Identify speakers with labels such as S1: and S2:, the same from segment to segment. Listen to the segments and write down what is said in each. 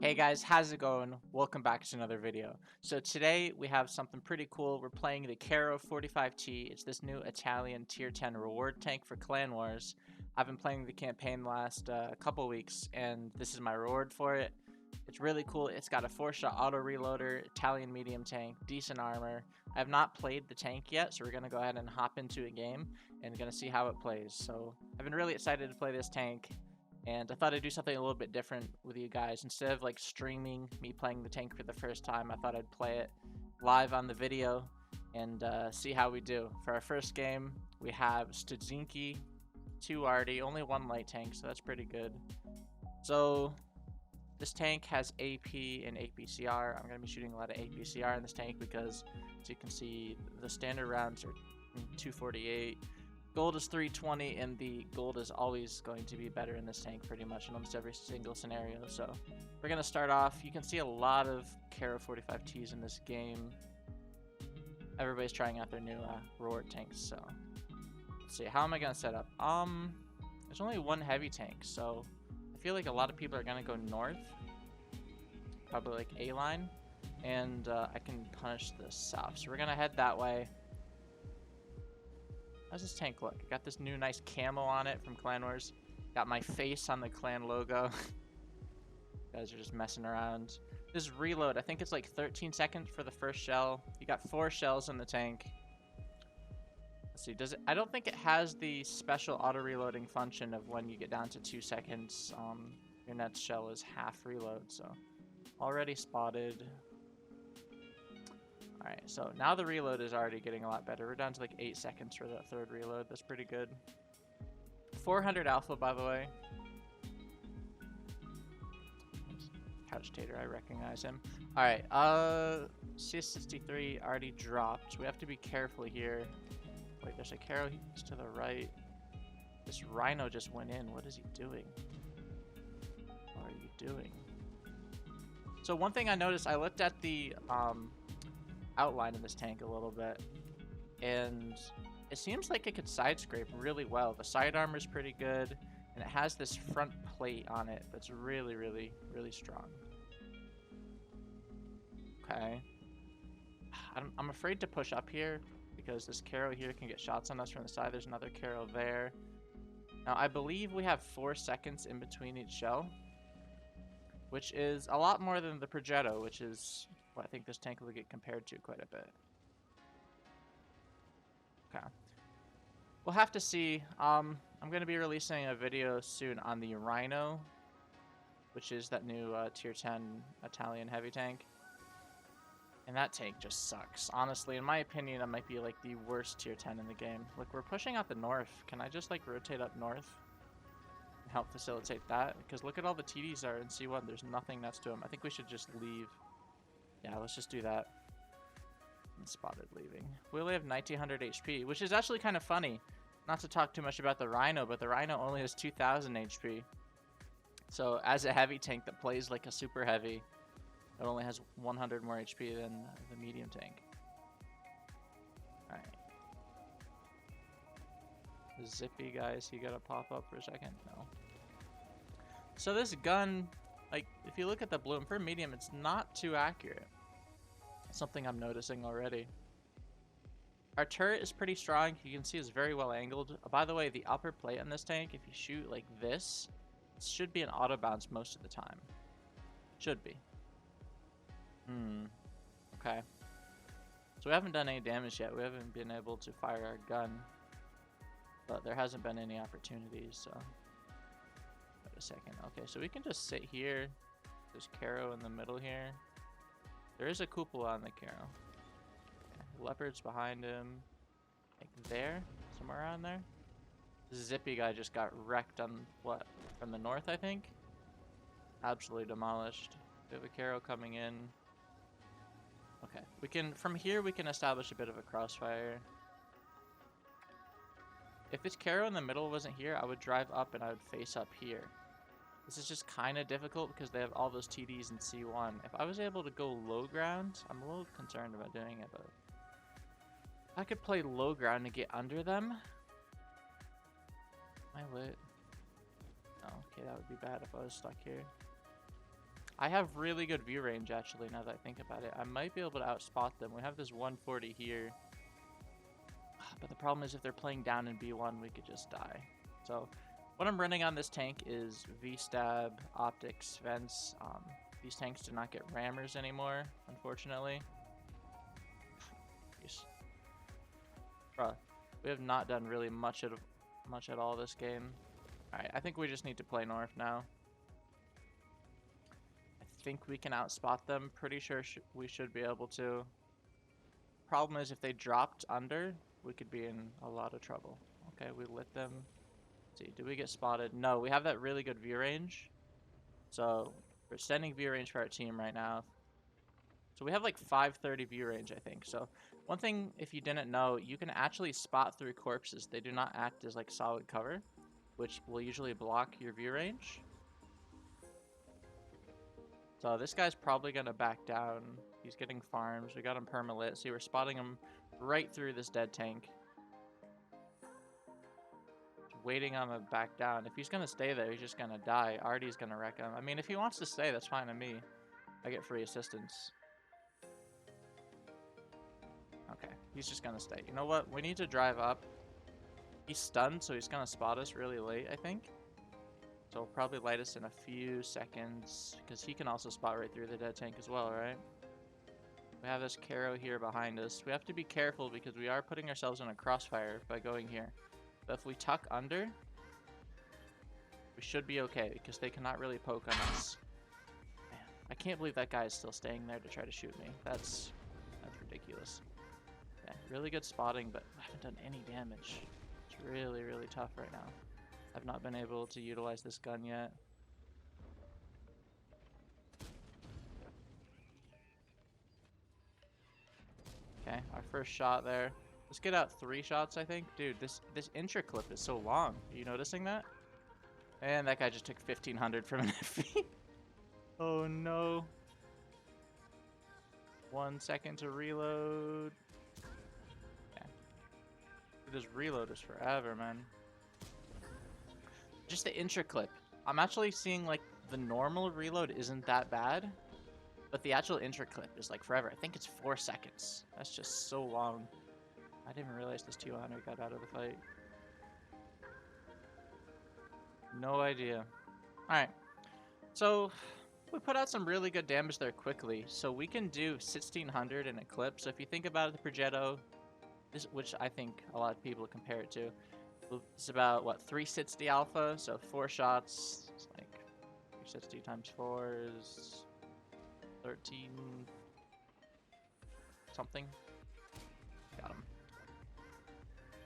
S1: Hey guys, how's it going? Welcome back to another video. So today we have something pretty cool. We're playing the Carro 45T. It's this new Italian tier 10 reward tank for Clan Wars. I've been playing the campaign the last couple weeks and this is my reward for it. It's really cool. It's got a 4-shot auto reloader, Italian medium tank, decent armor. I have not played the tank yet, so we're going to go ahead and hop into a game and going to see how it plays. So I've been really excited to play this tank. And I thought I'd do something a little bit different with you guys. Instead of like streaming me playing the tank for the first time, I thought I'd play it live on the video and see how we do. For our first game, we have Studzinki, 2 Arty, only 1 light tank, so that's pretty good. So this tank has AP and APCR. I'm going to be shooting a lot of APCR in this tank because, as you can see, the standard rounds are 248. Gold is 320, and the gold is always going to be better in this tank pretty much in almost every single scenario. So we're going to start off. You can see a lot of Carro 45Ts in this game. Everybody's trying out their new reward tanks. So let's see. How am I going to set up? There's only 1 heavy tank, so I feel like a lot of people are going to go north. Probably like A-line. And I can punish the south. So we're going to head that way. How's this tank look? Got this new nice camo on it from Clan Wars. Got my face on the clan logo. Guys are just messing around. This reload, I think it's like 13 seconds for the first shell. You got 4 shells in the tank. Let's see, does it? I don't think it has the special auto reloading function of when you get down to 2 seconds. Your next shell is half reload, so already spotted. Alright, so now the reload is already getting a lot better. We're down to like 8 seconds for that 3rd reload. That's pretty good. 400 alpha, by the way. Couch Tater, I recognize him. Alright, CS63 already dropped. We have to be careful here. Wait, there's a Carro he's to the right. This Rhino just went in. What is he doing? What are you doing? So one thing I noticed, I looked at the outline in this tank a little bit, and it seems like it could side scrape really well. The side armor is pretty good, and it has this front plate on it that's really, really, really strong. Okay. I'm afraid to push up here because this Carro here can get shots on us from the side. There's another Carro there. Now, I believe we have 4 seconds in between each shell, which is a lot more than the Progetto, which is what I think this tank will get compared to quite a bit. Okay. We'll have to see. I'm going to be releasing a video soon on the Rhino, which is that new tier 10 Italian heavy tank. And that tank just sucks. Honestly, in my opinion, that might be like the worst tier 10 in the game. Look, we're pushing out the north. Can I just like rotate up north and help facilitate that? Because look at all the TDs are in C1. There's nothing next to them. I think we should just leave. Yeah, let's just do that. I'm spotted leaving. We only have 1900 HP, which is actually kind of funny. Not to talk too much about the Rhino, but the Rhino only has 2000 HP. So as a heavy tank that plays like a super heavy, it only has 100 more HP than the medium tank. Alright. Zippy guys, he gotta pop up for a second? No. So this gun, like, if you look at the bloom for medium, it's not too accurate. That's something I'm noticing already. Our turret is pretty strong. You can see it's very well angled. By the way, the upper plate on this tank, if you shoot like this, it should be an auto bounce most of the time. Should be. Okay. So we haven't done any damage yet. We haven't been able to fire our gun. But there hasn't been any opportunities, so... Wait a second. Okay, so we can just sit here. There's Carro in the middle here. There is a cupola on the Carro. Okay. Leopard's behind him. Like there? Somewhere around there? This Zippy guy just got wrecked on, what? From the north, I think? Absolutely demolished. We have a Carro coming in. Okay. We can, from here, we can establish a bit of a crossfire. If this Carro in the middle wasn't here, I would drive up and I would face up here. This is just kind of difficult because they have all those TDs in C1. If I was able to go low ground, I'm a little concerned about doing it, but if I could play low ground and get under them. Am I lit? Oh, okay, that would be bad if I was stuck here. I have really good view range, actually, now that I think about it. I might be able to outspot them. We have this 140 here. But the problem is if they're playing down in B1, we could just die. So what I'm running on this tank is V-Stab, Optics, Vents. These tanks do not get rammers anymore, unfortunately. Jeez. Bruh, we have not done really much at all this game. Alright, I think we just need to play north now. I think we can outspot them. Pretty sure we should be able to. Problem is if they dropped under, we could be in a lot of trouble. Okay, we lit them. Let's see, did we get spotted? No, we have that really good view range. So we're sending view range for our team right now. So we have like 530 view range, I think. So one thing, if you didn't know, you can actually spot through corpses. They do not act as like solid cover, which will usually block your view range. So this guy's probably going to back down. He's getting farms. We got him permalit. See, we're spotting him right through this dead tank. Just waiting on him to back down. If he's going to stay there, he's just going to die. Artie's going to wreck him. I mean, if he wants to stay, that's fine to me. I get free assistance. Okay, he's just going to stay. You know what? We need to drive up. He's stunned, so he's going to spot us really late, I think. So he'll probably light us in a few seconds, because he can also spot right through the dead tank as well, right? We have this Carro here behind us. We have to be careful because we are putting ourselves in a crossfire by going here. But if we tuck under, we should be okay because they cannot really poke on us. Man, I can't believe that guy is still staying there to try to shoot me. That's ridiculous. Yeah, really good spotting, but I haven't done any damage. It's really, really tough right now. I've not been able to utilize this gun yet. Okay, our first shot there. Let's get out 3 shots, I think. Dude, this intra clip is so long. Are you noticing that? And that guy just took 1500 from an FV. Oh no. 1 second to reload. Yeah. This reload is forever, man. Just the intra clip. I'm actually seeing like the normal reload isn't that bad. But the actual intra clip is like forever. I think it's 4 seconds. That's just so long. I didn't even realize this 200 got out of the fight. No idea. Alright. So, we put out some really good damage there quickly. So we can do 1600 in a clip. So if you think about it, the Progetto, which I think a lot of people compare it to, it's about, what, 360 alpha? So 4 shots. It's like 360 times 4 is 13 something. Got him.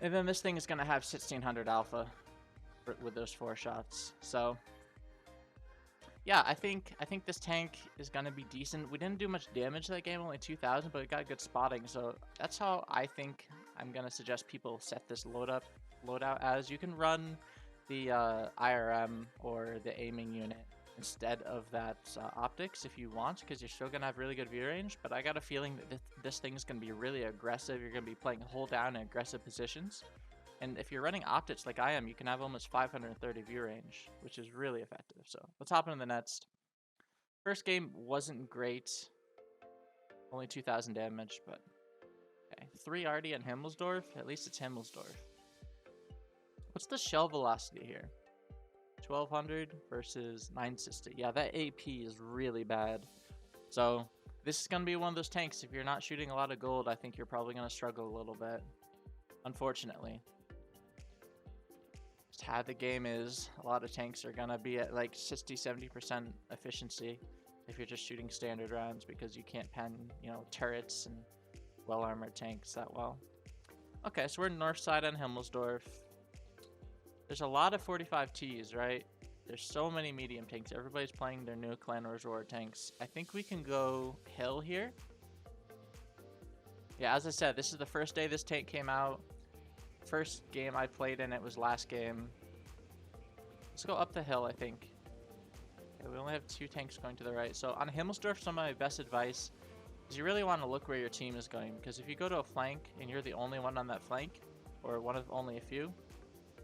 S1: And then this thing is going to have 1600 alpha with those 4 shots. So yeah, I think this tank is going to be decent. We didn't do much damage that game, only 2000, but we got good spotting. So that's how I think I'm going to suggest people set this loadout as. You can run the IRM or the aiming unit instead of that optics if you want, because you're still going to have really good view range. But I got a feeling that this thing is going to be really aggressive. You're going to be playing hold down in aggressive positions. And if you're running optics like I am, you can have almost 530 view range, which is really effective. So let's hop into the next. First game wasn't great. Only 2000 damage, but okay. 3 Artie and Himmelsdorf. At least it's Himmelsdorf. What's the shell velocity here? 1200 versus 960. Yeah, that AP is really bad. So this is going to be one of those tanks. If you're not shooting a lot of gold, I think you're probably going to struggle a little bit. Unfortunately. Just how the game is, a lot of tanks are going to be at like 60-70% efficiency if you're just shooting standard rounds, because you can't pen, you know, turrets and well-armored tanks that well. Okay, so we're north side on Himmelsdorf. There's a lot of 45Ts, right? There's so many medium tanks. Everybody's playing their new Clan Wars Roar tanks. I think we can go hill here. Yeah, as I said, this is the first day this tank came out. First game I played in it was last game. Let's go up the hill, I think. Okay, we only have 2 tanks going to the right. So on Himmelsdorf, some of my best advice is you really want to look where your team is going. Because if you go to a flank and you're the only one on that flank, or one of only a few,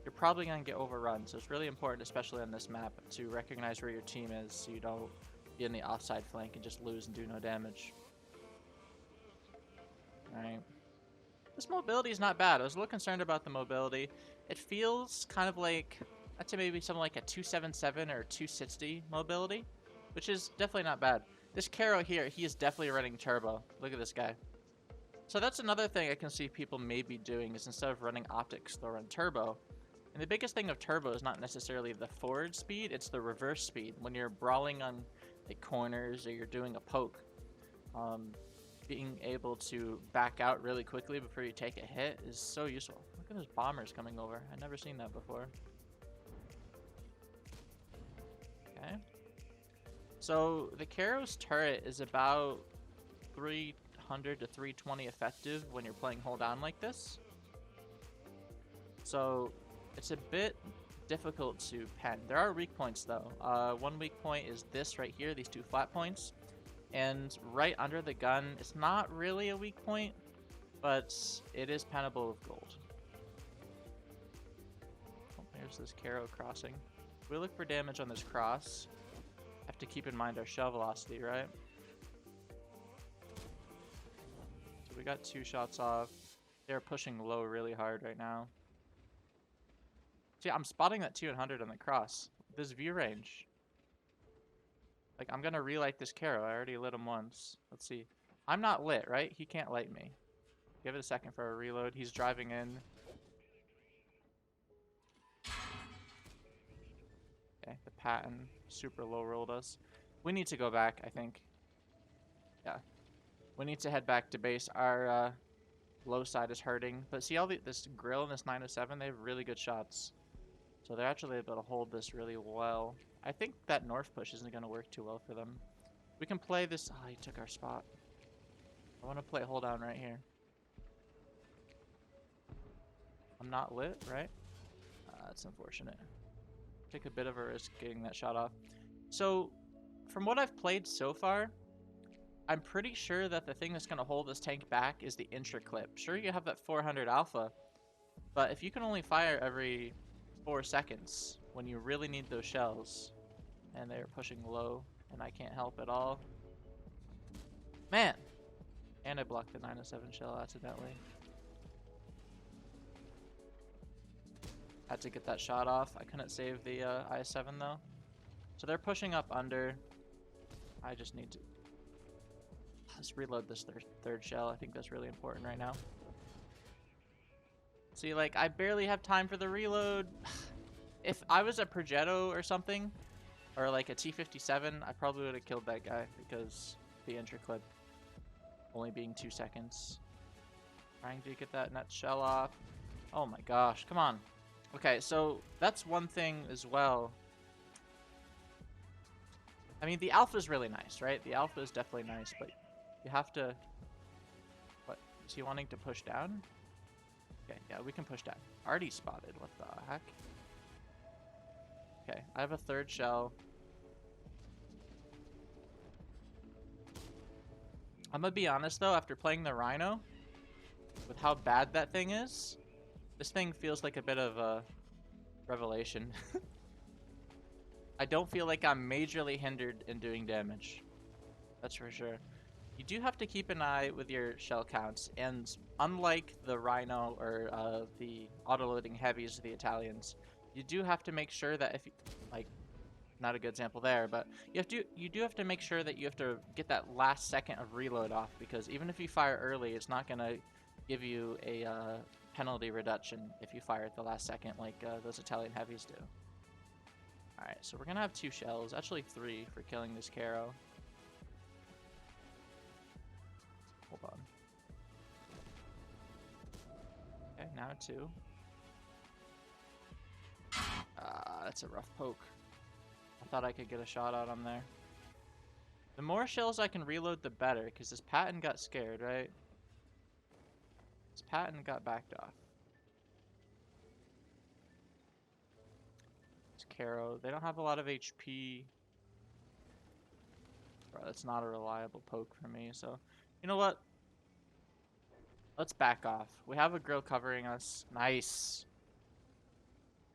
S1: you're probably going to get overrun. So it's really important, especially on this map, to recognize where your team is so you be in the offside flank and just lose and do no damage. Alright. This mobility is not bad. I was a little concerned about the mobility. It feels kind of like, I'd say maybe something like a 277 or 260 mobility, which is definitely not bad. This Carro here, he is definitely running turbo. Look at this guy. So that's another thing I can see people maybe doing, is instead of running optics, they'll run turbo. And the biggest thing of turbo is not necessarily the forward speed, it's the reverse speed. When you're brawling on like corners or you're doing a poke, being able to back out really quickly before you take a hit is so useful. Look at those bombers coming over. I've never seen that before. Okay. So the Carro's turret is about 300 to 320 effective when you're playing hold down like this. So it's a bit difficult to pen. There are weak points though. One weak point is this right here, these two flat points. And right under the gun, it's not really a weak point, but it is pennable with gold. Oh, here's this Carro crossing. We look for damage on this cross. Have to keep in mind our shell velocity, right? So we got 2 shots off. They're pushing low really hard right now. See, I'm spotting that 200 on the cross. This view range. Like, I'm gonna relight this Carro. I already lit him once. Let's see. I'm not lit, right? He can't light me. Give it a second for a reload. He's driving in. Okay, the Patton super low rolled us. We need to go back, I think. Yeah. We need to head back to base. Our low side is hurting. But see all this grill and this 907? They have really good shots. So they're actually able to hold this really well. I think that north push isn't going to work too well for them. We can play this. Oh, he took our spot. I want to play hold down right here. I'm not lit, right? That's unfortunate. Take a bit of a risk getting that shot off. So, from what I've played so far, I'm pretty sure that the thing that's going to hold this tank back is the intra clip. Sure, you have that 400 alpha, but if you can only fire every 4 seconds when you really need those shells, and they're pushing low, and I can't help at all. Man! And I blocked the 907 shell accidentally. Had to get that shot off. I couldn't save the IS-7 though. So they're pushing up under. I just need to... Let's reload this third shell. I think that's really important right now. See, like, I barely have time for the reload. If I was a Progetto or something, or like a T-57, I probably would have killed that guy because the intra clip only being 2 seconds. Trying to get that net shell off. Oh my gosh, come on. Okay, so that's one thing as well. I mean, the alpha is really nice, right? The alpha is definitely nice, but you have to... What? Is he wanting to push down? Okay, yeah, we can push down. Already spotted. What the heck? Okay, I have a third shell. I'm gonna be honest though, after playing the Rhino, with how bad that thing is, this thing feels like a bit of a revelation. I don't feel like I'm majorly hindered in doing damage. That's for sure. You do have to keep an eye with your shell counts, and unlike the Rhino or the auto-loading heavies of the Italians, you do have to make sure that if you, like, not a good example there, but you do have to make sure that you have to get that last second of reload off, because even if you fire early, it's not gonna give you a penalty reduction if you fire at the last second like those Italian heavies do. Alright, so we're gonna have 2 shells, actually 3 for killing this Carro. Hold on. Okay, now 2. That's a rough poke. I thought I could get a shot out on there. The more shells I can reload, the better, because this Patton got scared, right? This Patton got backed off. This Carro, they don't have a lot of HP. Bro, that's not a reliable poke for me, so... You know what? Let's back off. We have a grill covering us. Nice.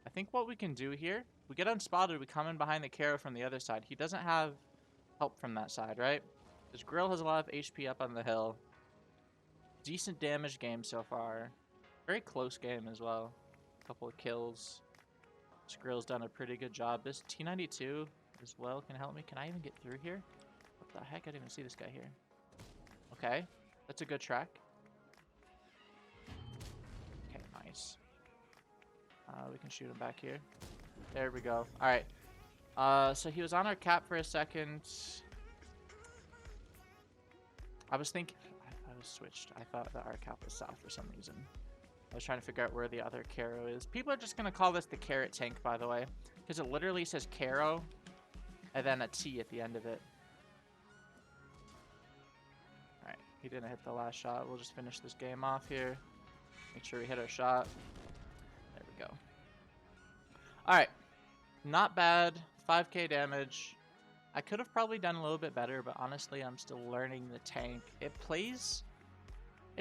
S1: I think what we can do here, we get unspotted, we come in behind the Carro from the other side. He doesn't have help from that side, right? This grill has a lot of HP up on the hill. Decent damage game so far. Very close game as well. Couple of kills. This grill's done a pretty good job. This T92 as well can help me. Can I even get through here? What the heck? I didn't even see this guy here. Okay. That's a good track. Okay, nice. We can shoot him back here. There we go. Alright. So he was on our cap for a second. I was thinking... I was switched. I thought that our cap was south for some reason. I was trying to figure out where the other Carro is. People are just going to call this the carrot tank, by the way. Because it literally says Carro and then a T at the end of it. Alright, he didn't hit the last shot. We'll just finish this game off here. Make sure we hit our shot. There we go. Alright. Not bad. 5k damage. I could have probably done a little bit better, but honestly, I'm still learning the tank. It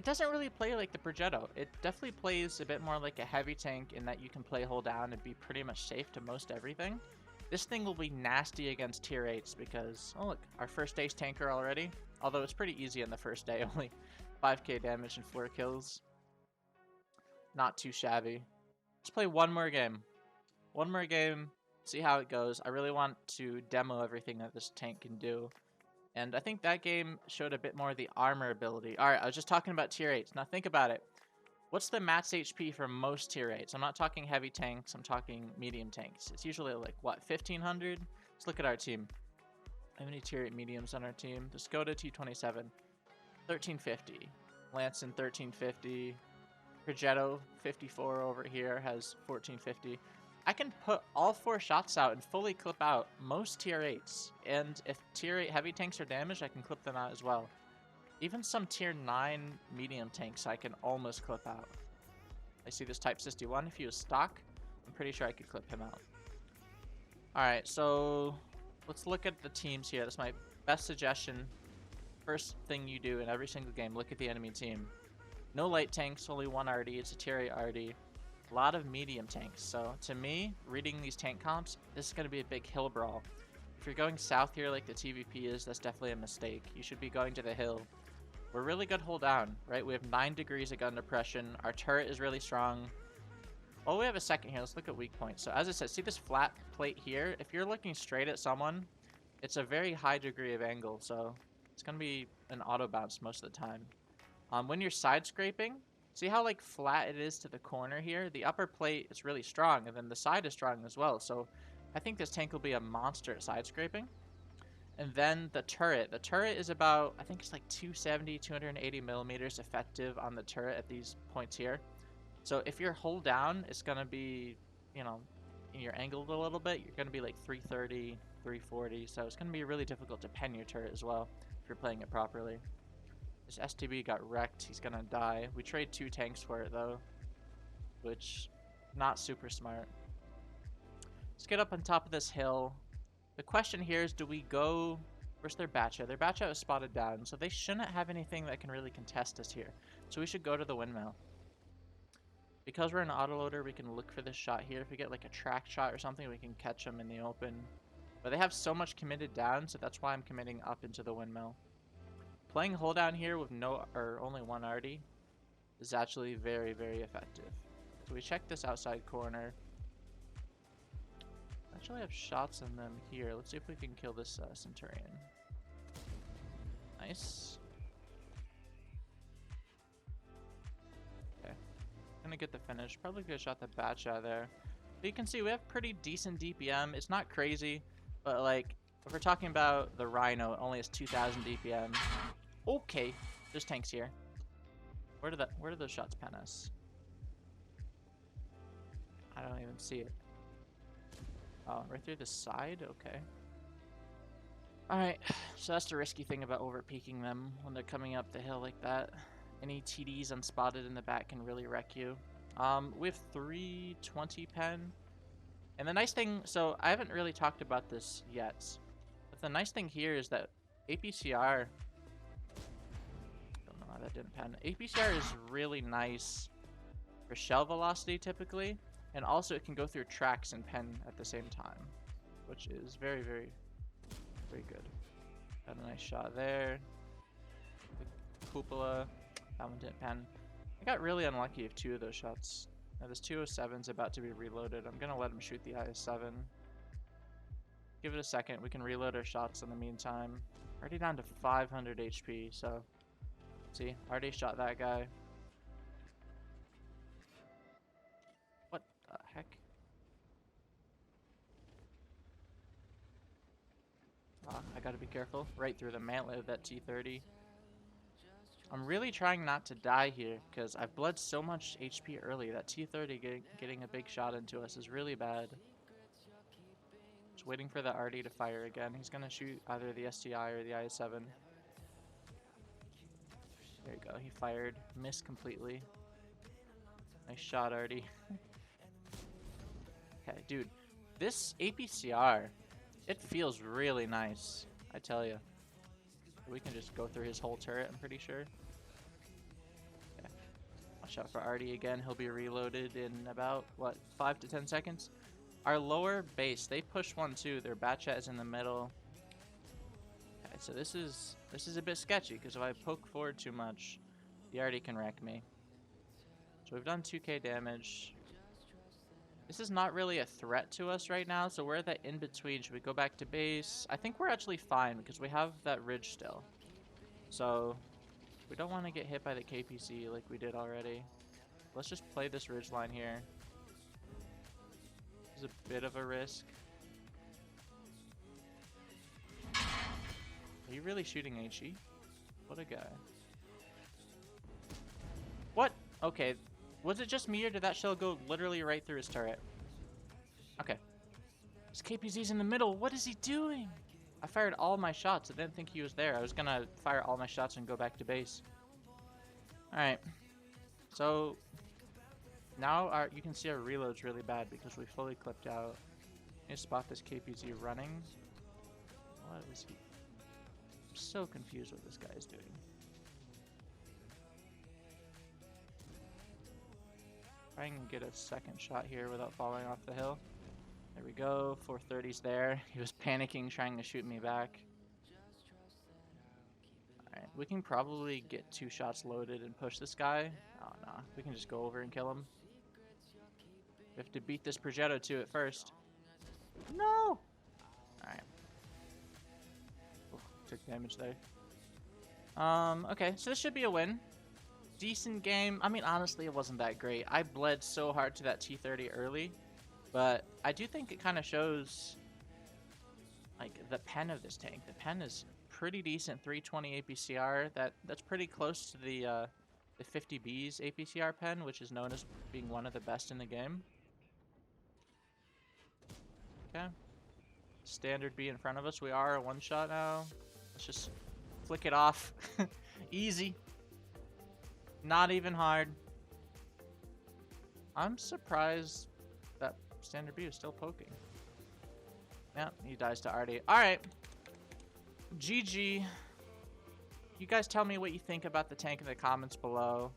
S1: doesn't really play like the Progetto. It definitely plays a bit more like a heavy tank in that you can play hold down and be pretty much safe to most everything. This thing will be nasty against tier 8s because, oh look, our first ace tanker already. Although it's pretty easy in the first day, only 5k damage and 4 kills. Not too shabby. Let's play one more game. One more game, see how it goes. I really want to demo everything that this tank can do. And I think that game showed a bit more of the armor ability. Alright, I was just talking about tier 8s. Now think about it. What's the max HP for most tier 8s? I'm not talking heavy tanks, I'm talking medium tanks. It's usually like, what, 1500? Let's look at our team. How many tier 8 mediums on our team? Just go to T27. 1350. Lanson 1350. Progetto 54 over here has 1450. I can put all 4 shots out and fully clip out most tier 8s. And if tier 8 heavy tanks are damaged, I can clip them out as well. Even some tier 9 medium tanks I can almost clip out. I see this Type 61. If he was stock, I'm pretty sure I could clip him out. Alright, so let's look at the teams here. That's my best suggestion. First thing you do in every single game, look at the enemy team. No light tanks, only 1 RD. It's a tier 8 RD. A lot of medium tanks. So to me, reading these tank comps, this is going to be a big hill brawl. If you're going south here like the TVP is, that's definitely a mistake. You should be going to the hill. We're really good hold down, right? We have 9 degrees of gun depression. Our turret is really strong. Oh, we have a second here. Let's look at weak points. So as I said, see this flat plate here? If you're looking straight at someone, it's a very high degree of angle. So it's going to be an auto bounce most of the time. When you're side scraping, see how like flat it is to the corner here? The upper plate is really strong, and then the side is strong as well. So I think this tank will be a monster at side scraping. And then the turret. The turret is about, I think it's like 270, 280 millimeters effective on the turret at these points here. So if you're hold down, it's going to be, you know, you're angled a little bit. You're going to be like 330, 340. So it's going to be really difficult to pen your turret as well if you're playing it properly. This STB got wrecked. He's gonna die. We trade 2 tanks for it though, which not super smart. Let's get up on top of this hill. The question here is, do we go... Where's their Batcha? Their Batcha is spotted down, so they shouldn't have anything that can really contest us here. So we should go to the windmill. Because we're an autoloader, we can look for this shot here. If we get like a track shot or something, we can catch them in the open. But they have so much committed down, so that's why I'm committing up into the windmill. Playing hold down here with only 1 RD is actually very, very effective. So we check this outside corner. I actually have shots in them here. Let's see if we can kill this Centurion. Nice. Okay. Gonna get the finish. Probably could have shot the Batcha there. But you can see we have pretty decent DPM. It's not crazy, but like, if we're talking about the Rhino, it only has 2,000 DPM. Okay, there's tanks here. Where do those shots pen us? I don't even see it. Oh, right through the side? Okay. Alright, so that's the risky thing about over-peaking them when they're coming up the hill like that. Any TDs unspotted in the back can really wreck you. We have 320 pen. And the nice thing, so I haven't really talked about this yet, but the nice thing here is that APCR... that didn't pen. APCR is really nice for shell velocity typically, and also it can go through tracks and pen at the same time, which is very, very, very good. Got a nice shot there. The cupola. That one didn't pen. I got really unlucky with 2 of those shots. Now this 207's about to be reloaded. I'm gonna let him shoot the IS-7. Give it a second. We can reload our shots in the meantime. Already down to 500 HP, so... See, already shot that guy. What the heck? I gotta be careful. Right through the mantlet of that T-30. I'm really trying not to die here, because I've bled so much HP early. That T-30 getting a big shot into us is really bad. Just waiting for the RD to fire again. He's gonna shoot either the STI or the IS-7. There you go. He fired. Missed completely. Nice shot, RD. Okay, dude. This APCR, it feels really nice. I tell you. We can just go through his whole turret, I'm pretty sure. Okay. Watch out for RD again. He'll be reloaded in about, what, 5 to 10 seconds? Our lower base, they push 1 too. Their bat chat is in the middle. Okay, so this is a bit sketchy, because if I poke forward too much, the RD can wreck me. So we've done 2k damage. This is not really a threat to us right now, so we're at that in-between. Should we go back to base? I think we're actually fine, because we have that ridge still. So, we don't want to get hit by the KPC like we did already. Let's just play this ridge line here. This is a bit of a risk. Are you really shooting HE? What a guy. What? Okay. Was it just me, or did that shell go literally right through his turret? Okay. His KPZ's in the middle. What is he doing? I fired all my shots. I didn't think he was there. I was gonna fire all my shots and go back to base. Alright. So, now you can see our reload's really bad because we fully clipped out. I need to spot this KPZ running. What is he? I'm so confused what this guy is doing. Try and get a second shot here without falling off the hill. There we go. 430's there. He was panicking, trying to shoot me back. Alright, we can probably get 2 shots loaded and push this guy. Oh, no. We can just go over and kill him. We have to beat this Progetto too at first. No! Alright. Took damage there. Okay, so this should be a win. Decent game. I mean, honestly, it wasn't that great. I bled so hard to that T-30 early, but I do think it kind of shows, like, the pen of this tank. The pen is pretty decent, 320 APCR. That's pretty close to the 50B's APCR pen, which is known as being one of the best in the game. Okay. Standard B in front of us. We are a one-shot now. Let's just flick it off. Easy. Not even hard. I'm surprised that Standard B is still poking. Yeah, he dies to RD. Alright. GG. You guys tell me what you think about the tank in the comments below.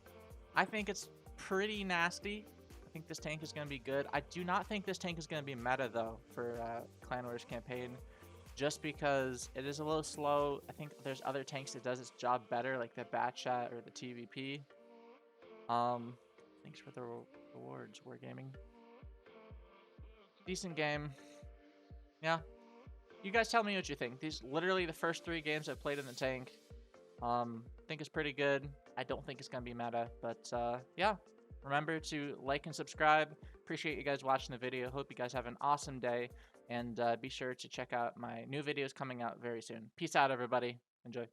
S1: I think it's pretty nasty. I think this tank is going to be good. I do not think this tank is going to be meta, though, for Clan Wars campaign. Just because it is a little slow. I think there's other tanks that does its job better, like the Batchat or the TVP. Thanks for the rewards, Wargaming. Decent game. Yeah. You guys tell me what you think. These literally the first 3 games I've played in the tank. Think it's pretty good. I don't think it's gonna be meta, but yeah. Remember to like and subscribe. Appreciate you guys watching the video. Hope you guys have an awesome day, and be sure to check out my new videos coming out very soon. Peace out, everybody. Enjoy.